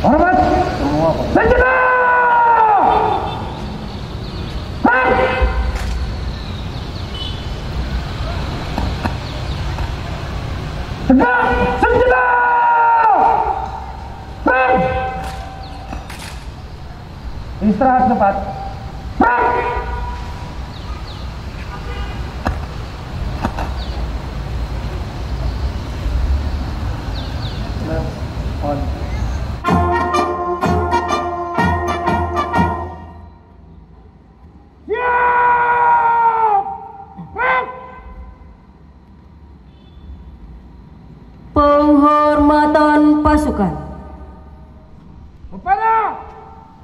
Hormat. Senjata. Tegak. Senjata. Istirahat cepat. On. Penghormatan pasukan. Kepada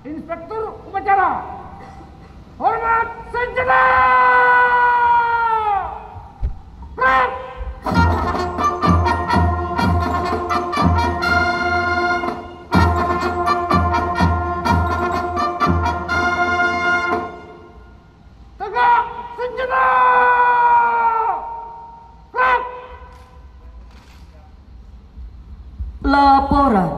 Inspektur Upacara, hormat senjata. Tegak senjata. Laporan.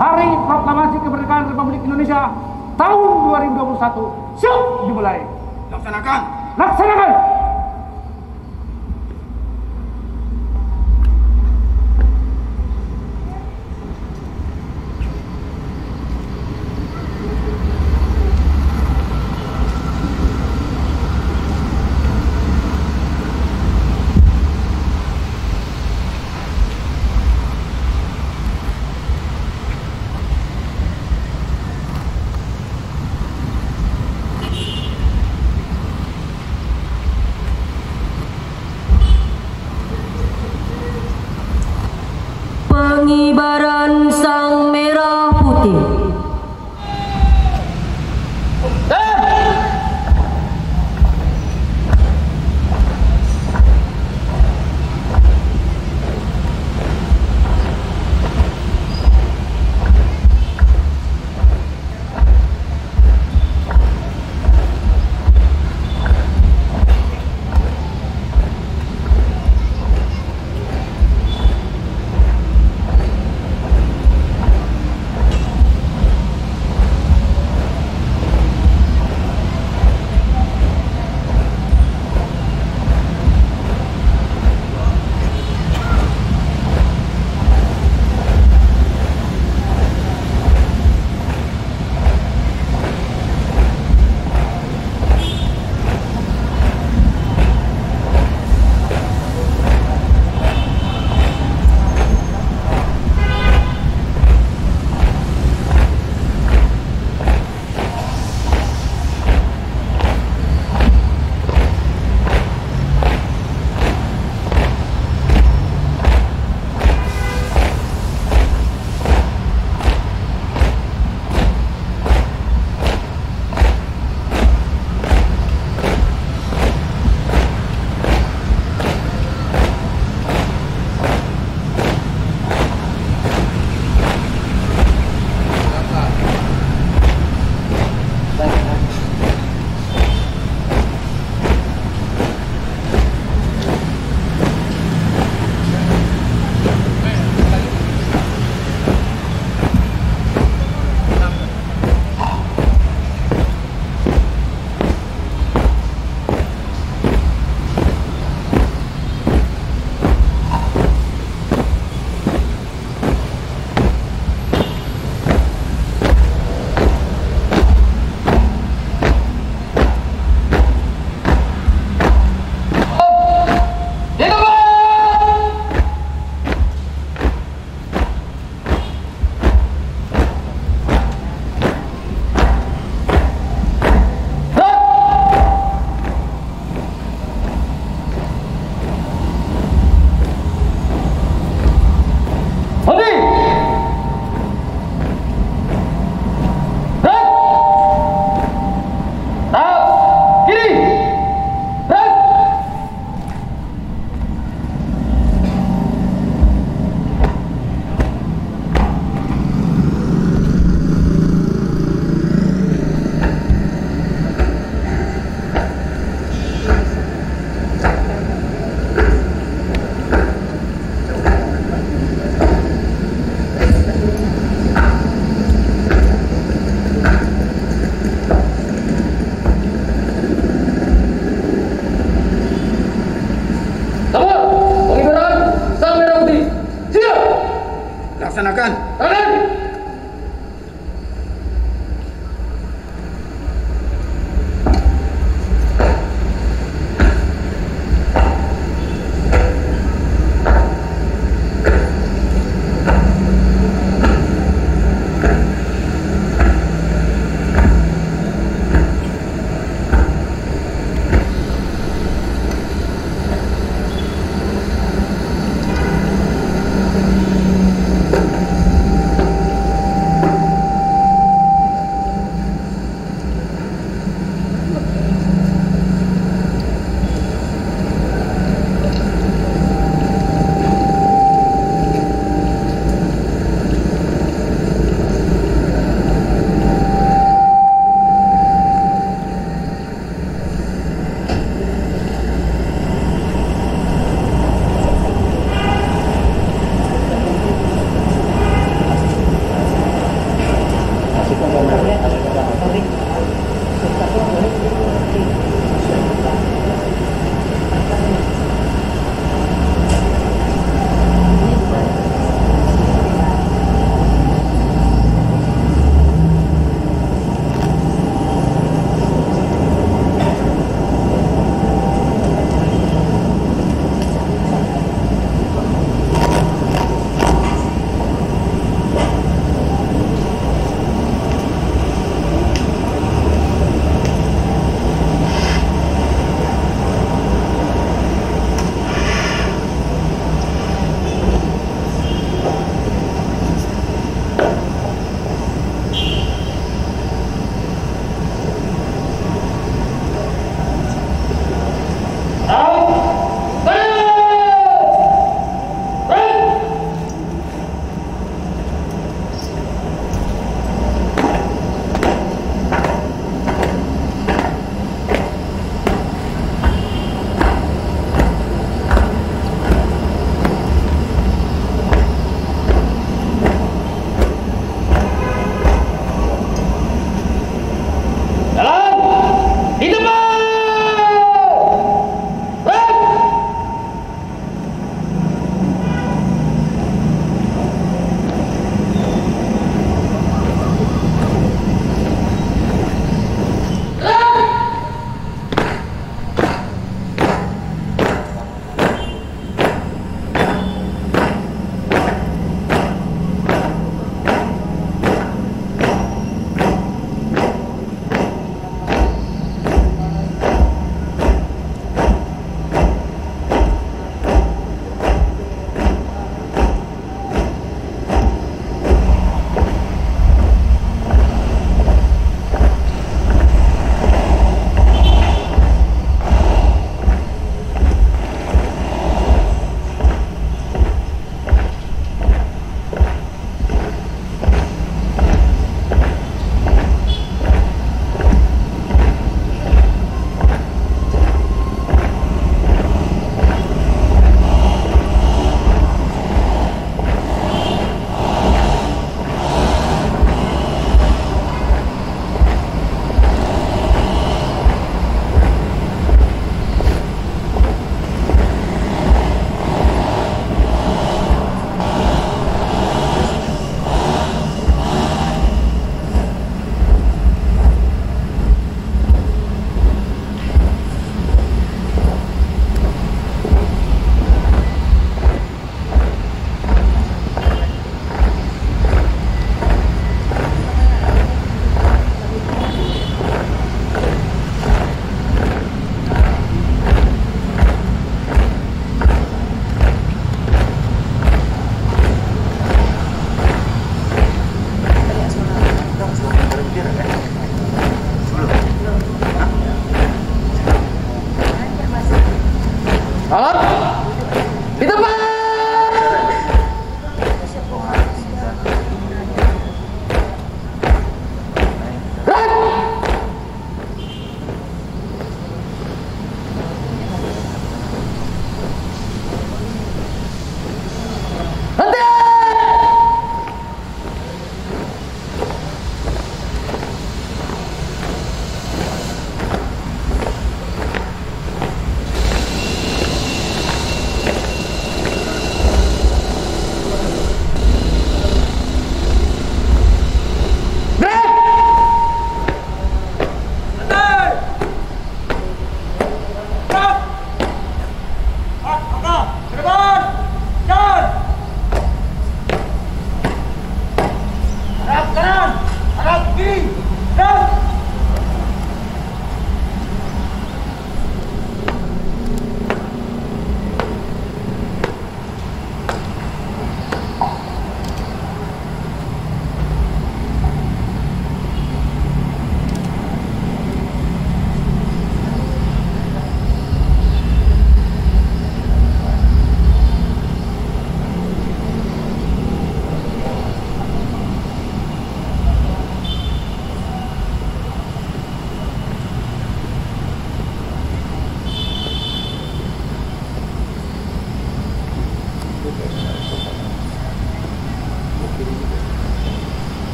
Hari Proklamasi Kemerdekaan Republik Indonesia tahun 2021. Siap dimulai. Laksanakan. Laksanakan. Pengibaran sang merah putih. Laksanakan. Raden!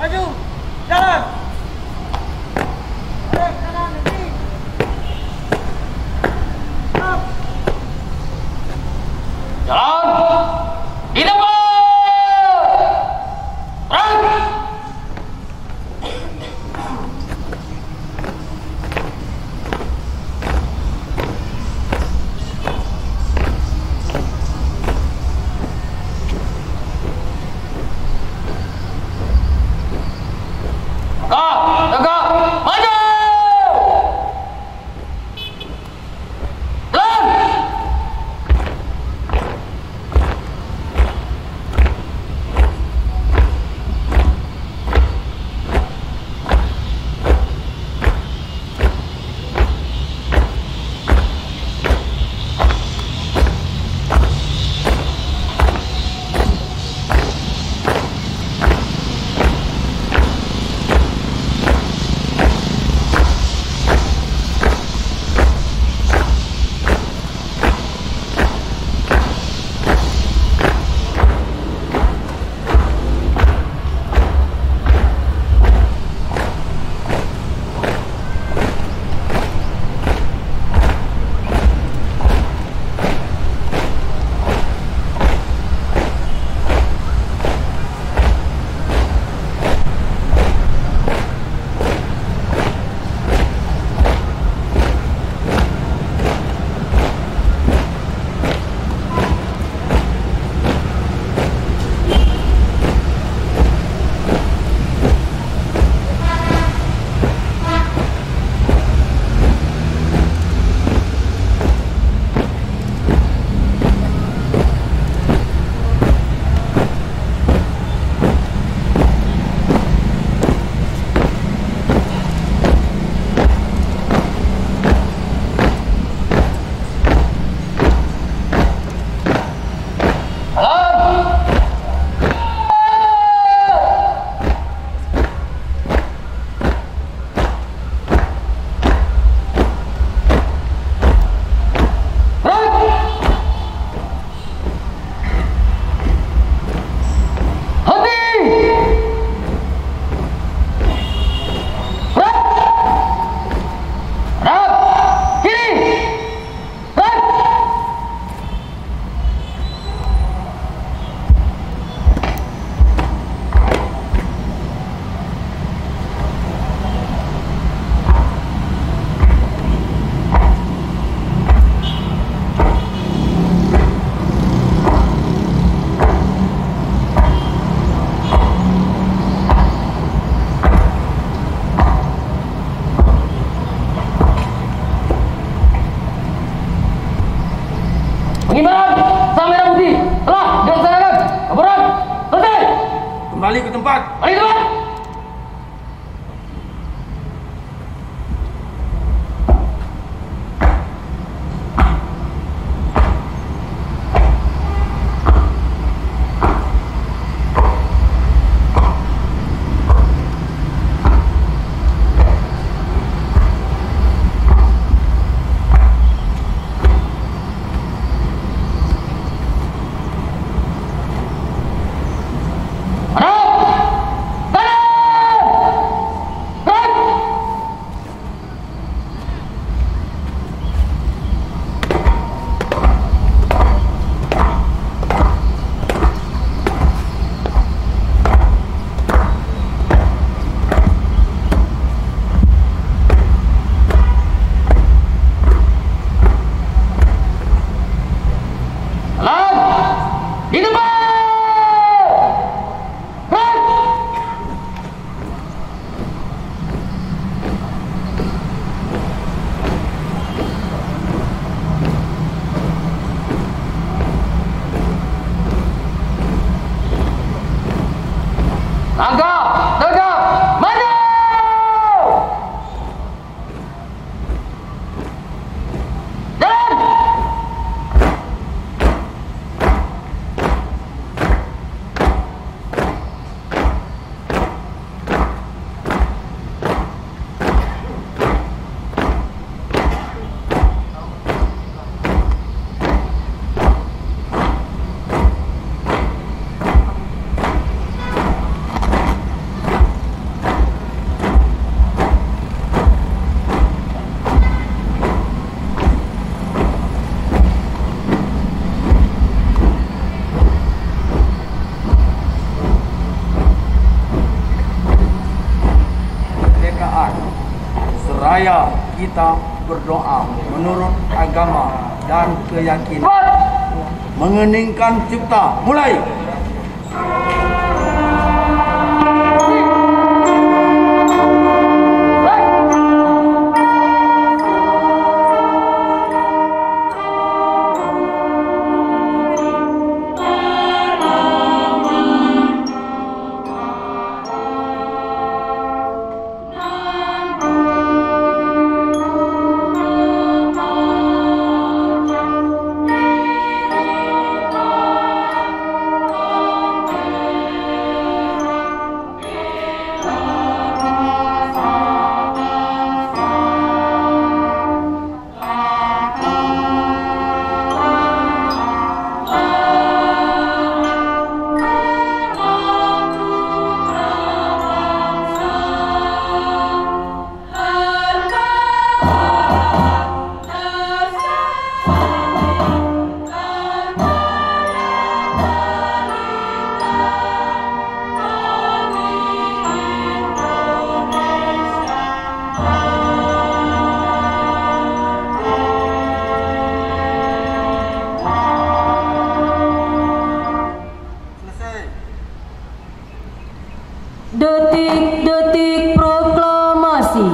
Maju. Jalan. Kanan, nanti. Stop. Jalan. Di depan. Terus. Tegak, maju! Jalan! Pengibaran sang merah putih telah dilaksanakan. Laporan selesai. Kembali ke tempat. Balik ke tempat. Langkah tegak maju. Jalan. Saya kita berdoa menurut agama dan keyakinan. Mengeningkan cipta. Mulai. Detik-detik proklamasi.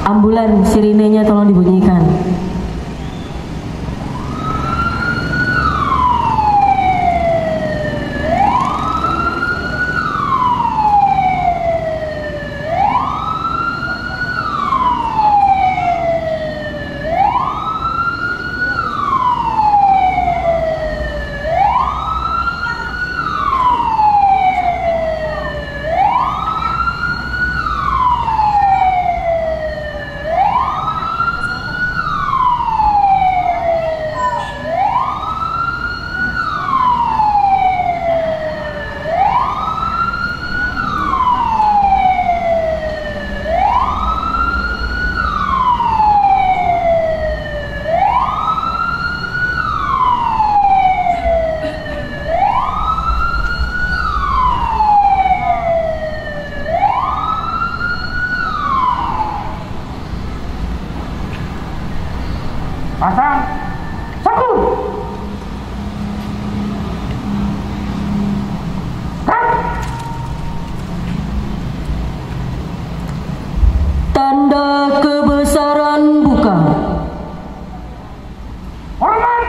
Ambulan sirinenya tolong dibunyikan. Pasang. Satu. Tanda kebesaran buka. Hormat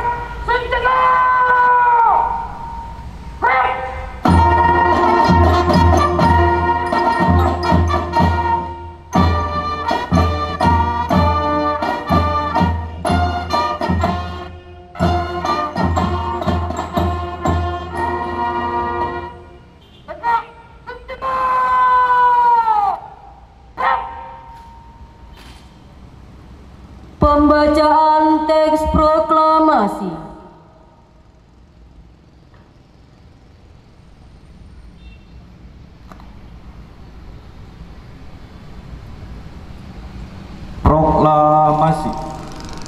senjata. Pembacaan teks proklamasi. Proklamasi.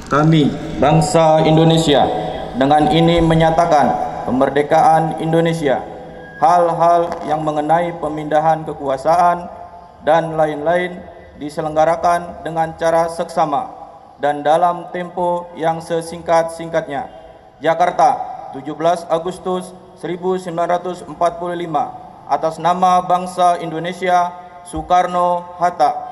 Kami, bangsa Indonesia, dengan ini menyatakan kemerdekaan Indonesia. Hal-hal yang mengenai pemindahan kekuasaan dan lain-lain diselenggarakan dengan cara seksama dan dalam tempo yang sesingkat-singkatnya. Jakarta, 17 Agustus 1945. Atas nama bangsa Indonesia, Soekarno-Hatta.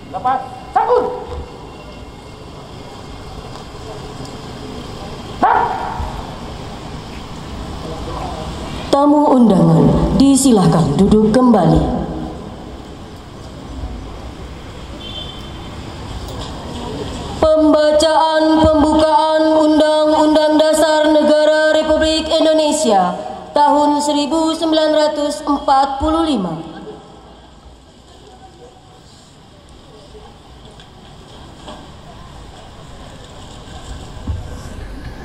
Lepas. Sambut. Tamu undangan disilahkan duduk kembali. Pembacaan pembukaan Undang-Undang Dasar Negara Republik Indonesia tahun 1945.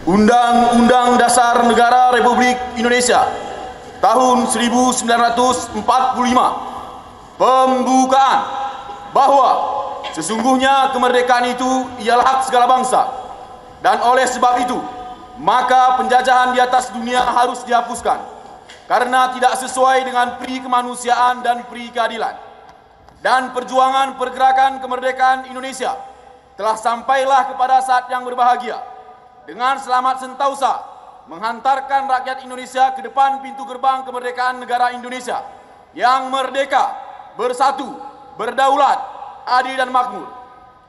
Undang-Undang Dasar Negara Republik Indonesia tahun 1945. Pembukaan bahwa sesungguhnya kemerdekaan itu ialah hak segala bangsa, dan oleh sebab itu maka penjajahan di atas dunia harus dihapuskan karena tidak sesuai dengan pri kemanusiaan dan pri keadilan. Dan perjuangan pergerakan kemerdekaan Indonesia telah sampailah kepada saat yang berbahagia dengan selamat sentausa menghantarkan rakyat Indonesia ke depan pintu gerbang kemerdekaan negara Indonesia yang merdeka, bersatu, berdaulat, adil dan makmur.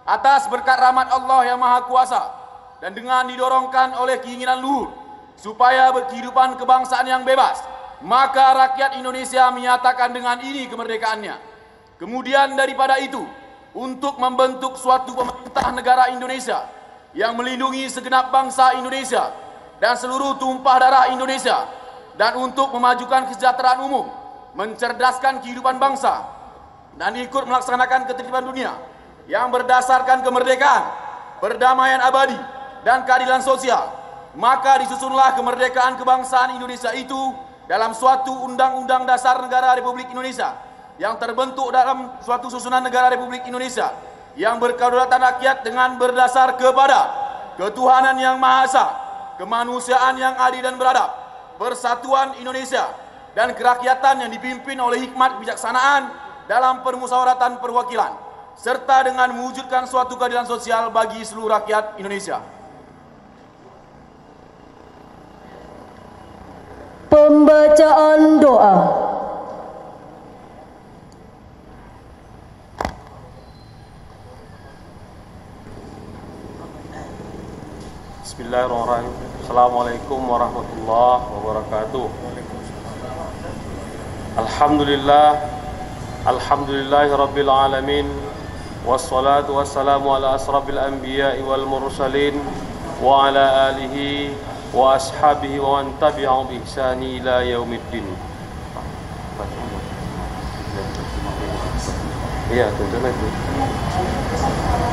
Atas berkat rahmat Allah yang Maha Kuasa dan dengan didorongkan oleh keinginan luhur supaya berkehidupan kebangsaan yang bebas, maka rakyat Indonesia menyatakan dengan ini kemerdekaannya. Kemudian daripada itu, untuk membentuk suatu pemerintah negara Indonesia yang melindungi segenap bangsa Indonesia dan seluruh tumpah darah Indonesia, dan untuk memajukan kesejahteraan umum, mencerdaskan kehidupan bangsa, dan ikut melaksanakan ketertiban dunia yang berdasarkan kemerdekaan, perdamaian abadi, dan keadilan sosial, maka disusunlah kemerdekaan kebangsaan Indonesia itu dalam suatu Undang-Undang Dasar Negara Republik Indonesia yang terbentuk dalam suatu susunan negara Republik Indonesia yang berkedaulatan rakyat dengan berdasar kepada ketuhanan yang Maha Esa, kemanusiaan yang adil dan beradab, persatuan Indonesia, dan kerakyatan yang dipimpin oleh hikmat kebijaksanaan dalam permusyawaratan perwakilan, serta dengan mewujudkan suatu keadilan sosial bagi seluruh rakyat Indonesia. Pembacaan doa. Bismillahirrahmanirrahim. Assalamualaikum warahmatullahi wabarakatuh. Alhamdulillahi rabbil alamin. Wassalatu wassalamu ala asrafil anbiya'i wal mursalin wa ala alihi wa ashabihi wa man tabi'ahum bi ihsani ila yaumiddin. Iya, tentu lagi.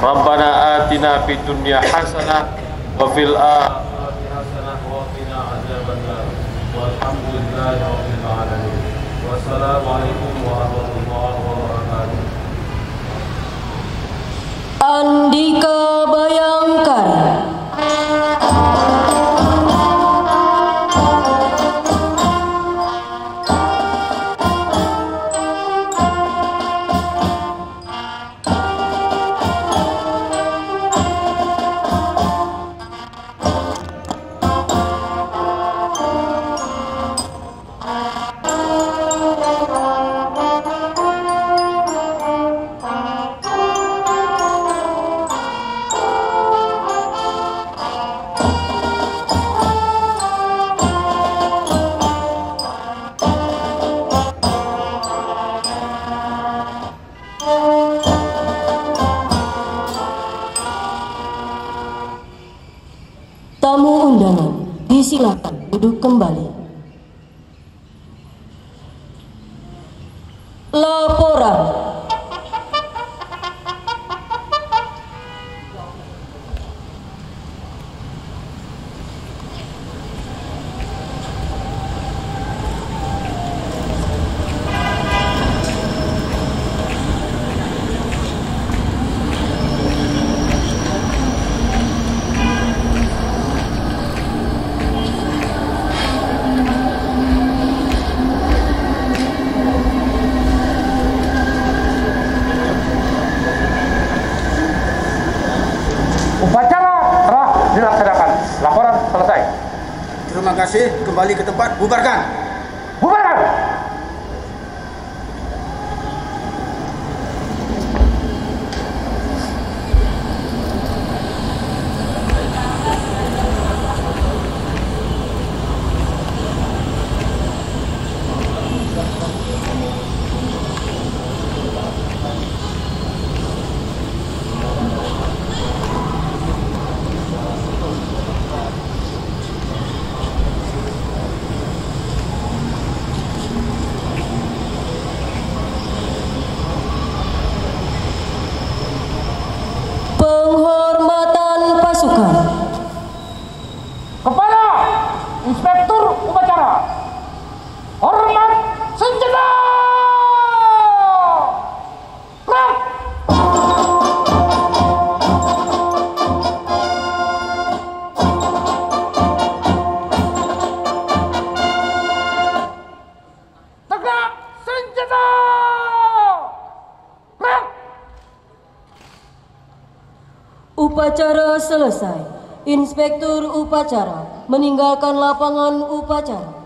Rabbana atina fid dunya hasanah wa fil akhirati hasanah wa qina adzabannar. Walhamdulillahi rabbil alamin. Wassalamualaikum warahmatullahi wabarakatuh. Andika Bayangkari. Tamu undangan disilakan duduk kembali. Laporan. Upacara telah dilaksanakan. Laporan selesai. Terima kasih. Kembali ke tempat. Bubarkan. Bubarkan. Upacara selesai. Inspektur upacara meninggalkan lapangan upacara.